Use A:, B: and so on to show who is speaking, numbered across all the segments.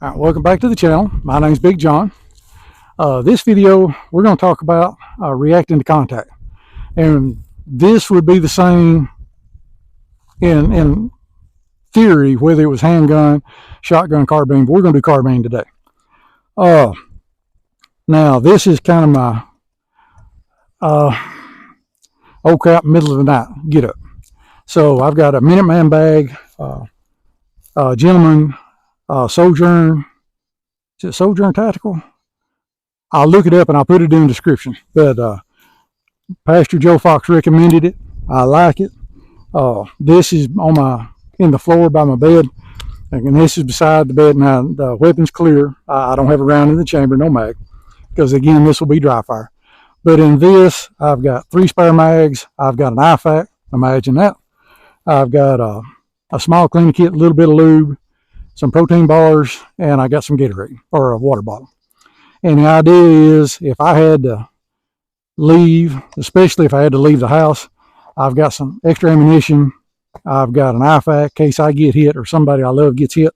A: All right, welcome back to the channel. My name's Big John. This video, we're going to talk about reacting to contact. And this would be the same in theory, whether it was handgun, shotgun, carbine, but we're going to do carbine today. Now, this is kind of my oh crap, middle of the night, get up. So I've got a Minuteman bag, gentleman, Sewjourn, is it Sewjourn Tactical? I'll look it up and I'll put it in the description. But Pastor Joe Fox recommended it. I like it. This is in the floor by my bed, and this is beside the bed. Now the weapon's clear. I don't have a round in the chamber, no mag, because again this will be dry fire. But in this, I've got 3 spare mags. I've got an IFAC. Imagine that. I've got a small cleaning kit, a little bit of lube, some protein bars, and I got some Gatorade or a water bottle. And the idea is, if I had to leave, especially if I had to leave the house, I've got some extra ammunition. I've got an IFAC in case I get hit or somebody I love gets hit.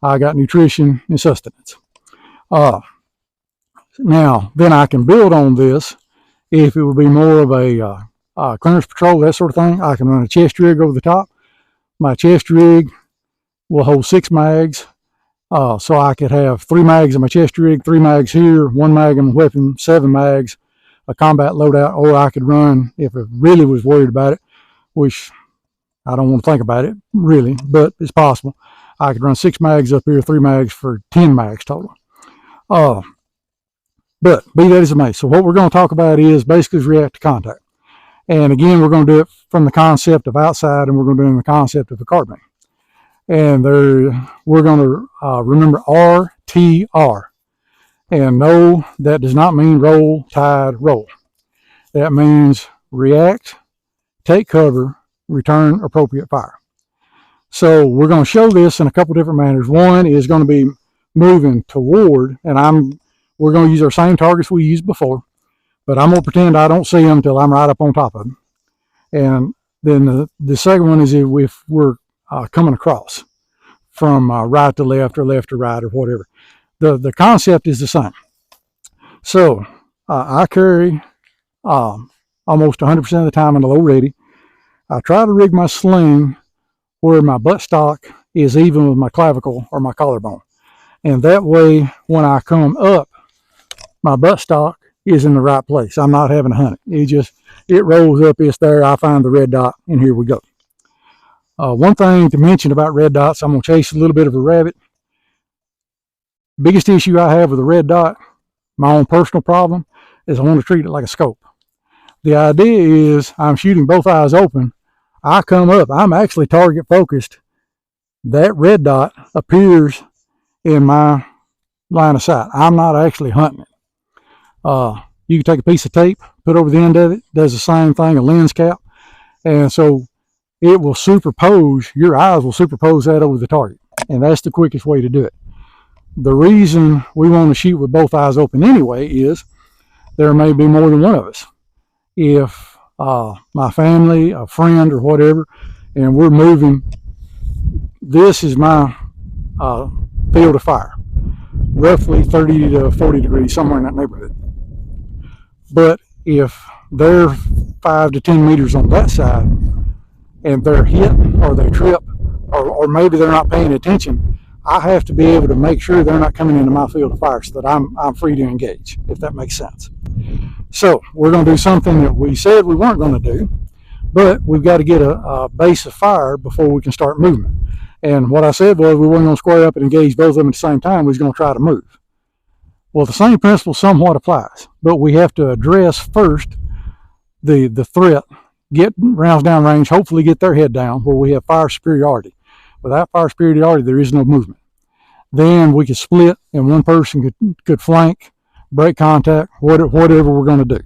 A: I got nutrition and sustenance. Now, then I can build on this. If it would be more of a clearance patrol, that sort of thing, I can run a chest rig over the top. My chest rig will hold 6 mags. So I could have 3 mags in my chest rig, 3 mags here, 1 mag in my weapon, 7 mags, a combat loadout, or I could run, if I really was worried about it, which I don't want to think about it really, but it's possible, I could run 6 mags up here, 3 mags for 10 mags total. But be that as it may, so what we're going to talk about is basically react to contact. And again, we're going to do it from the concept of outside, and we're going to do it in the concept of the carbine. And we're going to remember RTR. And no, that does not mean roll, tide, roll. That means react, take cover, return appropriate fire. So we're going to show this in a couple different manners. One is going to be moving toward, and we're going to use our same targets we used before, but I'm going to pretend I don't see them until I'm right up on top of them. And then the second one is if we're coming across from right to left or left to right or whatever. The concept is the same. So I carry almost 100% of the time in a low ready. I try to rig my sling where my buttstock is even with my clavicle or my collarbone. And that way, when I come up, my buttstock is in the right place. I'm not having to hunt it. It rolls up, it's there, I find the red dot, and here we go. One thing to mention about red dots, I'm going to chase a little bit of a rabbit. Biggest issue I have with a red dot, my own personal problem, is I want to treat it like a scope. The idea is I'm shooting both eyes open. I come up, I'm actually target focused. That red dot appears in my line of sight. I'm not actually hunting it. You can take a piece of tape, put over the end of it, does the same thing, a lens cap. And so it will superpose, your eyes will superpose that over the target. And that's the quickest way to do it. The reason we want to shoot with both eyes open anyway is there may be more than one of us. If my family, a friend or whatever, and we're moving, this is my field of fire. Roughly 30 to 40 degrees, somewhere in that neighborhood. But if they're 5 to 10 meters on that side, and they're hit or they trip, or maybe they're not paying attention, I have to be able to make sure they're not coming into my field of fire so that I'm free to engage, if that makes sense. So we're going to do something that we said we weren't going to do, but we've got to get a base of fire before we can start movement. And what I said was we weren't going to square up and engage both of them at the same time. We was going to try to move. Well, the same principle somewhat applies, but we have to address first the threat, get rounds down range, hopefully get their head down where we have fire superiority. Without fire superiority, there is no movement. Then we could split and one person could flank, break contact, whatever we're going to do.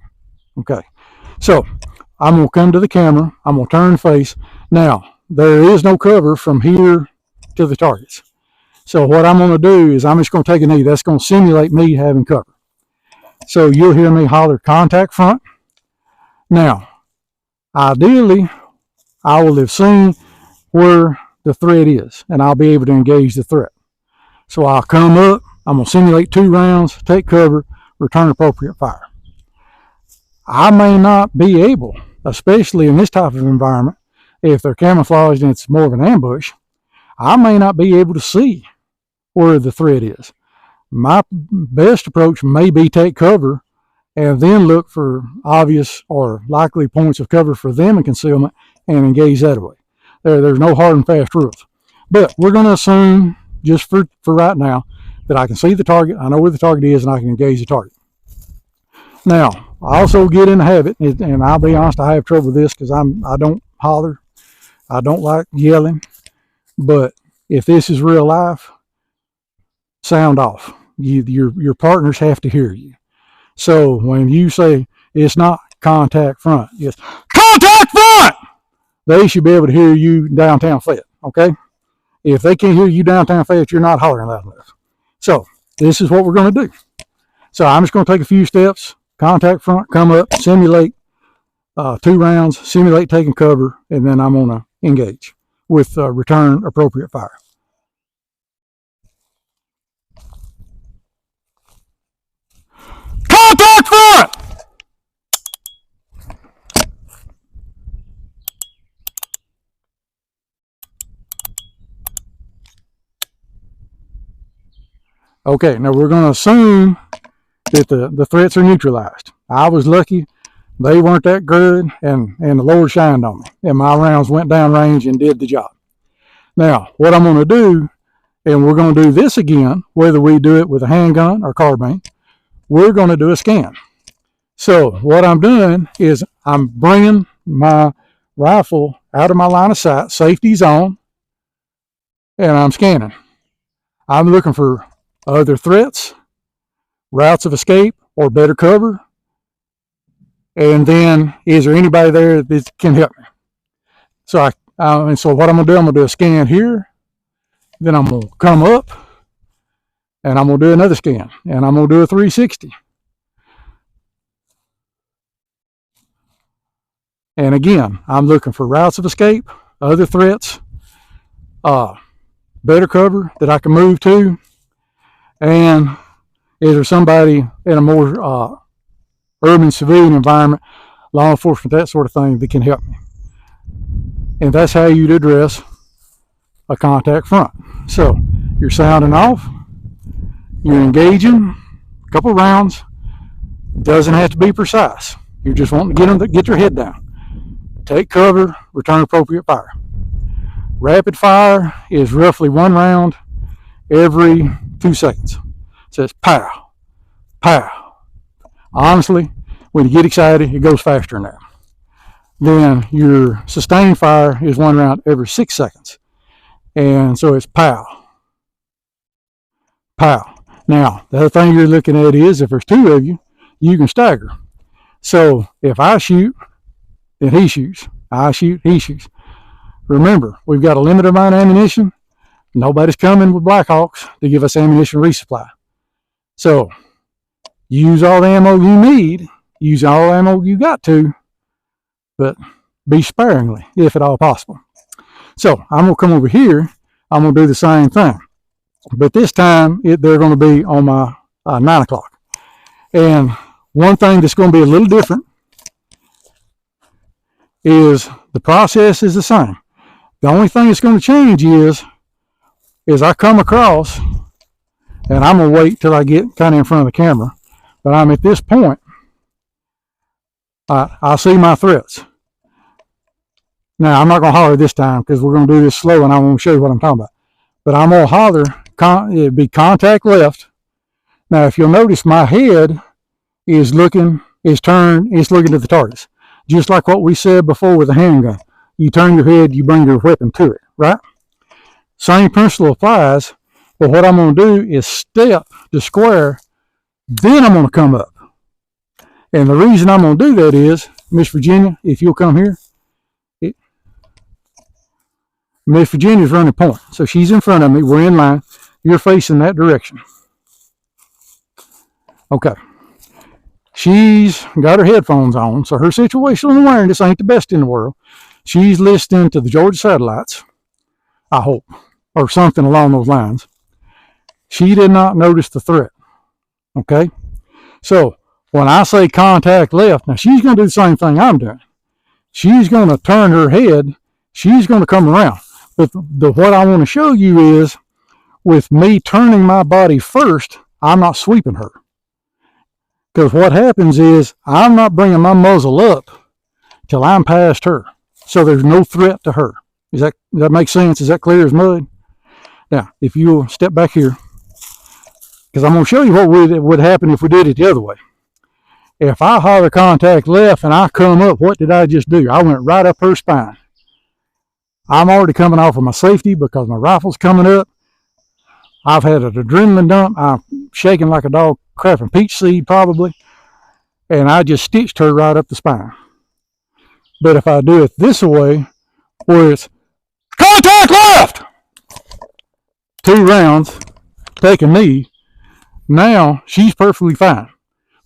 A: Okay, so I'm going to come to the camera. I'm going to turn face. Now, there is no cover from here to the targets. So what I'm going to do is I'm just going to take a knee. That's going to simulate me having cover. So you'll hear me holler contact front. Now, ideally, I will have seen where the threat is, and I'll be able to engage the threat. So I'll come up, I'm going to simulate 2 rounds, take cover, return appropriate fire. I may not be able, especially in this type of environment, if they're camouflaged and it's more of an ambush, I may not be able to see where the threat is. My best approach may be take cover and then look for obvious or likely points of cover for them in concealment and engage that way. There's no hard and fast rules. But we're going to assume, just for right now, that I can see the target, I know where the target is, and I can engage the target. Now, I also get in the habit, and I'll be honest, I have trouble with this because I don't holler. I don't like yelling. But if this is real life, sound off. Your partners have to hear you. So when you say it's not contact front, it's contact front, they should be able to hear you downtown Fayette, okay? If they can't hear you downtown Fayette, you're not hollering loud enough. So this is what we're going to do. So I'm just going to take a few steps, contact front, come up, simulate 2 rounds, simulate taking cover, and then I'm going to engage with return appropriate fire. Contact front! Okay, now we're going to assume that the threats are neutralized. I was lucky. They weren't that good, and the Lord shined on me. And my rounds went down range and did the job. Now, what I'm going to do, and we're going to do this again, whether we do it with a handgun or carbine, we're going to do a scan. So what I'm doing is I'm bringing my rifle out of my line of sight, safety's on, and I'm scanning. I'm looking for other threats, routes of escape, or better cover. And then, is there anybody there that can help me? So so what I'm going to do a scan here. Then I'm going to come up, and I'm going to do another scan, and I'm going to do a 360. And again, I'm looking for routes of escape, other threats, better cover that I can move to, and is there somebody in a more urban civilian environment, law enforcement, that sort of thing, that can help me. And that's how you'd address a contact front. So you're sounding off, you're engaging, a couple rounds, doesn't have to be precise. You're just wanting to get your head down. Take cover, return appropriate fire. Rapid fire is roughly 1 round every 2 seconds. It says pow, pow. Honestly, when you get excited, it goes faster than that. Then your sustained fire is 1 round every 6 seconds. And so it's pow, pow. Now, the other thing you're looking at is if there's 2 of you, you can stagger. So if I shoot, then he shoots. I shoot, he shoots. Remember, we've got a limited amount of ammunition. Nobody's coming with Blackhawks to give us ammunition resupply. So use all the ammo you need. Use all the ammo you got to, but be sparingly, if at all possible. So I'm going to come over here. I'm going to do the same thing. But this time, they're going to be on my 9 o'clock. And one thing that's going to be a little different is the process is the same. The only thing that's going to change is I come across, and I'm going to wait till I get kind of in front of the camera, but I'm at this point, I see my threats. Now, I'm not going to holler this time because we're going to do this slow and I won't show you what I'm talking about. But I'm going to holler, it'd be contact left. Now, if you'll notice, my head is looking to the targets. Just like what we said before with the handgun. You turn your head, you bring your weapon to it, right? Same principle applies, but what I'm going to do is step to square, then I'm going to come up. And the reason I'm going to do that is, Miss Virginia, if you'll come here, Miss Virginia's running point. So she's in front of me, we're in line, you're facing that direction. Okay. She's got her headphones on, so her situational awareness ain't the best in the world. She's listening to the Georgia satellites, I hope, or something along those lines. She did not notice the threat. Okay? So when I say contact left, now she's going to do the same thing I'm doing. She's going to turn her head. She's going to come around. But what I want to show you is, with me turning my body first, I'm not sweeping her. Because what happens is, I'm not bringing my muzzle up till I'm past her. So there's no threat to her. Does that make sense? Is that clear as mud? Now, if you step back here, because I'm going to show you what would happen if we did it the other way. If I holler contact left and I come up, what did I just do? I went right up her spine. I'm already coming off of my safety because my rifle's coming up. I've had an adrenaline dump. I'm shaking like a dog crapping peach seed probably. And I just stitched her right up the spine. But if I do it this way, where it's contact left, 2 rounds, take a knee, now she's perfectly fine.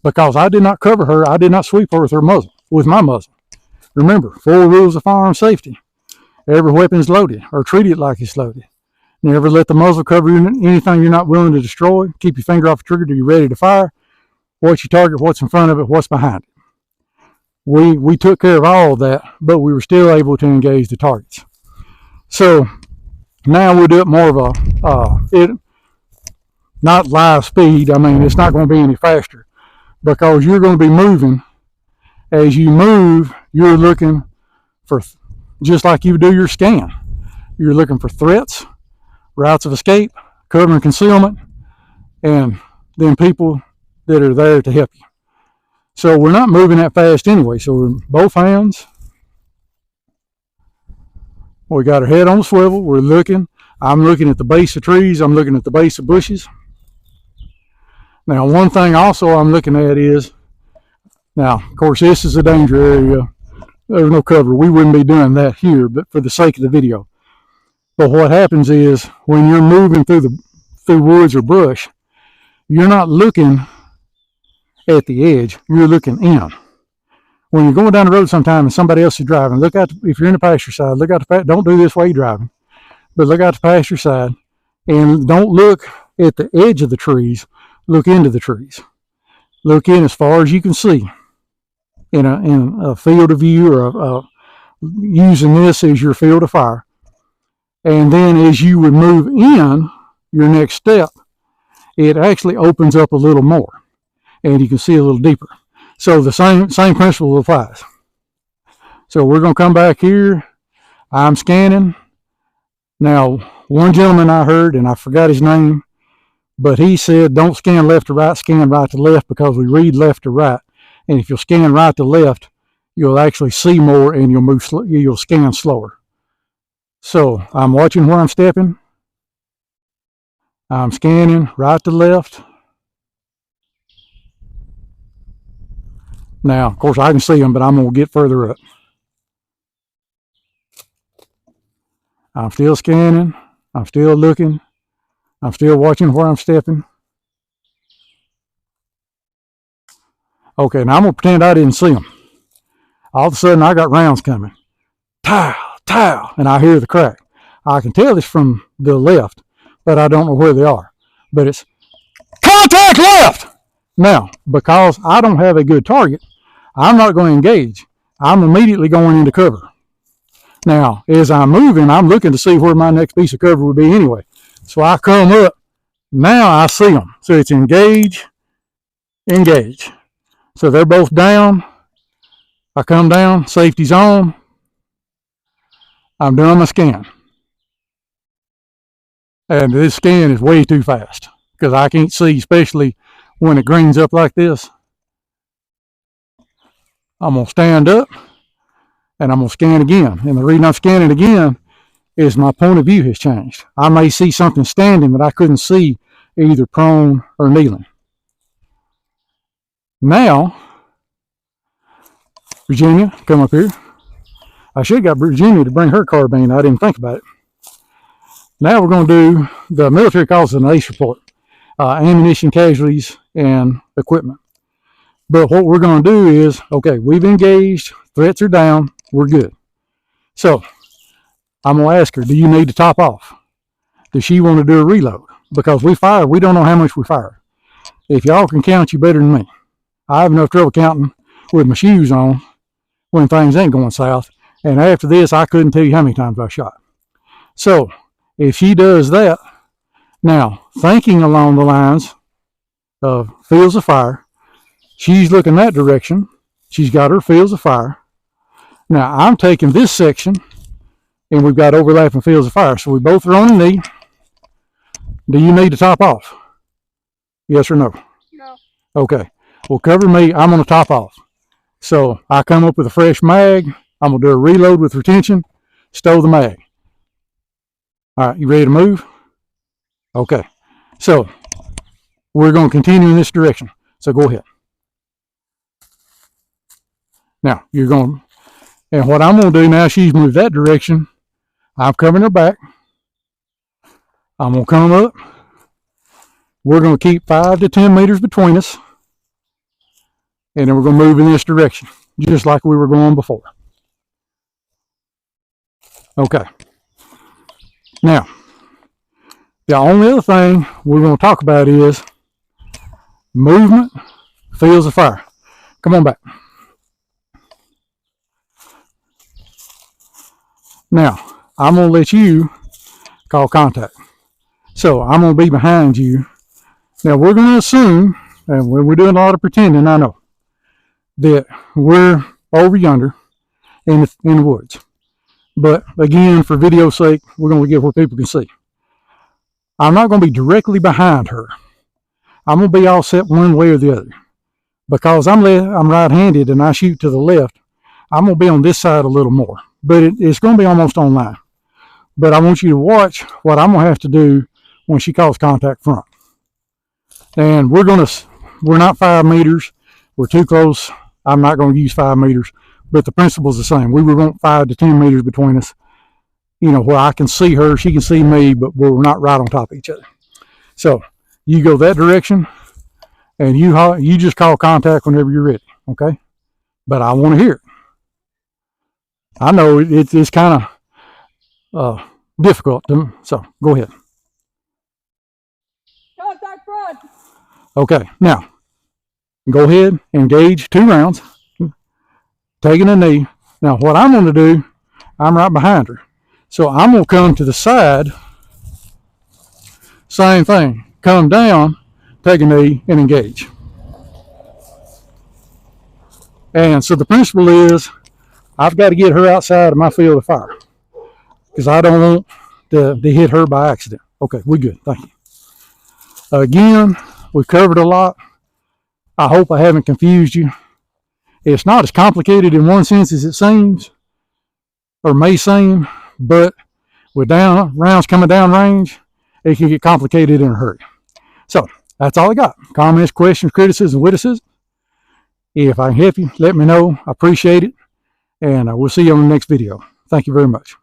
A: Because I did not cover her, I did not sweep her with my muzzle. Remember, 4 rules of firearm safety. Every weapon is loaded, or treat it like it's loaded. Never let the muzzle cover anything you're not willing to destroy. Keep your finger off the trigger till you're ready to fire. What's your target, what's in front of it, what's behind it. We took care of all of that, but we were still able to engage the targets. So now we'll do it more of a, not live speed. I mean, it's not going to be any faster because you're going to be moving. As you move, you're looking for, just like you do your scan, you're looking for threats, routes of escape, cover and concealment, and then people that are there to help you. So we're not moving that fast anyway. So we're both hands. We got our head on the swivel. We're looking. I'm looking at the base of trees. I'm looking at the base of bushes. Now, one thing also I'm looking at is, now, of course, this is a danger area. There's no cover. We wouldn't be doing that here, but for the sake of the video. But what happens is, when you're moving through woods or brush, you're not looking at the edge, you're looking in. When you're going down the road sometime and somebody else is driving, look out, if you're in the pasture side, look out don't do this while you're driving, but look out the pasture side and don't look at the edge of the trees, look into the trees. Look in as far as you can see in a field of view, or using this as your field of fire. And then as you would move in, your next step, it actually opens up a little more. And you can see a little deeper. So the same principle applies. So we're going to come back here. I'm scanning. Now, one gentleman I heard, and I forgot his name, but he said, don't scan left to right, scan right to left, because we read left to right. And if you'll scan right to left, you'll actually see more and you'll scan slower. So I'm watching where I'm stepping. I'm scanning right to left. Now, of course, I can see them, but I'm going to get further up. I'm still scanning. I'm still looking. I'm still watching where I'm stepping. Okay, now I'm going to pretend I didn't see them. All of a sudden, I got rounds coming. Tow, tow, and I hear the crack. I can tell it's from the left, but I don't know where they are. But it's contact left! Now, because I don't have a good target, I'm not going to engage. I'm immediately going into cover. Now, as I'm moving, I'm looking to see where my next piece of cover would be anyway. So I come up. Now I see them. So it's engage, engage. So they're both down. I come down, safety's on. I'm doing my scan. And this scan is way too fast because I can't see, especially when it greens up like this. I'm going to stand up and I'm going to scan again. And the reason I'm scanning again is my point of view has changed. I may see something standing that I couldn't see either prone or kneeling. Now, Virginia, come up here. I should have got Virginia to bring her carbine. I didn't think about it. Now we're going to do, the military calls it an ACE report. Ammunition, casualties, and equipment. But what we're going to do is, okay, we've engaged, threats are down, we're good. So, I'm going to ask her, do you need to top off? Does she want to do a reload? because we fire. We don't know how much we fire. If y'all can count, you better than me. I have enough trouble counting with my shoes on when things ain't going south. And after this, I couldn't tell you how many times I shot. So if she does that, now thinking along the lines of fields of fire, she's looking that direction. She's got her fields of fire. Now I'm taking this section and we've got overlapping fields of fire. So we both are on a knee. Do you need to top off? Yes or no?
B: No.
A: Okay. Well, cover me. I'm going to top off. So I come up with a fresh mag. I'm going to do a reload with retention. Stow the mag. All right. You ready to move? Okay. So we're going to continue in this direction. So go ahead. Now you're going, and what I'm going to do now, she's moved that direction. I'm covering her back. I'm going to come up. We're going to keep 5 to 10 meters between us. And then we're going to move in this direction, just like we were going before. Okay. Now, the only other thing we're going to talk about is movement, fields of fire. Come on back. Now, I'm going to let you call contact. So I'm going to be behind you. Now, we're going to assume, and when we're doing a lot of pretending, I know, that we're over yonder in the woods. But again, for video's sake, we're going to get where people can see. I'm not going to be directly behind her. I'm going to be all set one way or the other. Because I'm right-handed and I shoot to the left, I'm going to be on this side a little more. But it's going to be almost on line. But I want you to watch what I'm going to have to do when she calls contact front. And we're not 5 meters. We're too close. I'm not going to use 5 meters, but the principle's the same. We would want 5 to 10 meters between us, you know, where I can see her, she can see me, but we're not right on top of each other. So you go that direction, and you just call contact whenever you're ready, okay? But I want to hear it. I know it's kind of difficult, so go ahead.
B: Contact front.
A: Okay, now go ahead and engage 2 rounds, taking a knee. Now what I'm going to do, I'm right behind her. So I'm going to come to the side, same thing, come down, take a knee, and engage. And so the principle is, I've got to get her outside of my field of fire because I don't want to hit her by accident. Okay, we're good, thank you. Again, we've covered a lot. I hope I haven't confused you. It's not as complicated in one sense as it seems, or may seem, but with rounds coming down range, it can get complicated in a hurry. So that's all I got. Comments, questions, criticism, witticism. If I can help you, let me know. I appreciate it. And we'll see you on the next video. Thank you very much.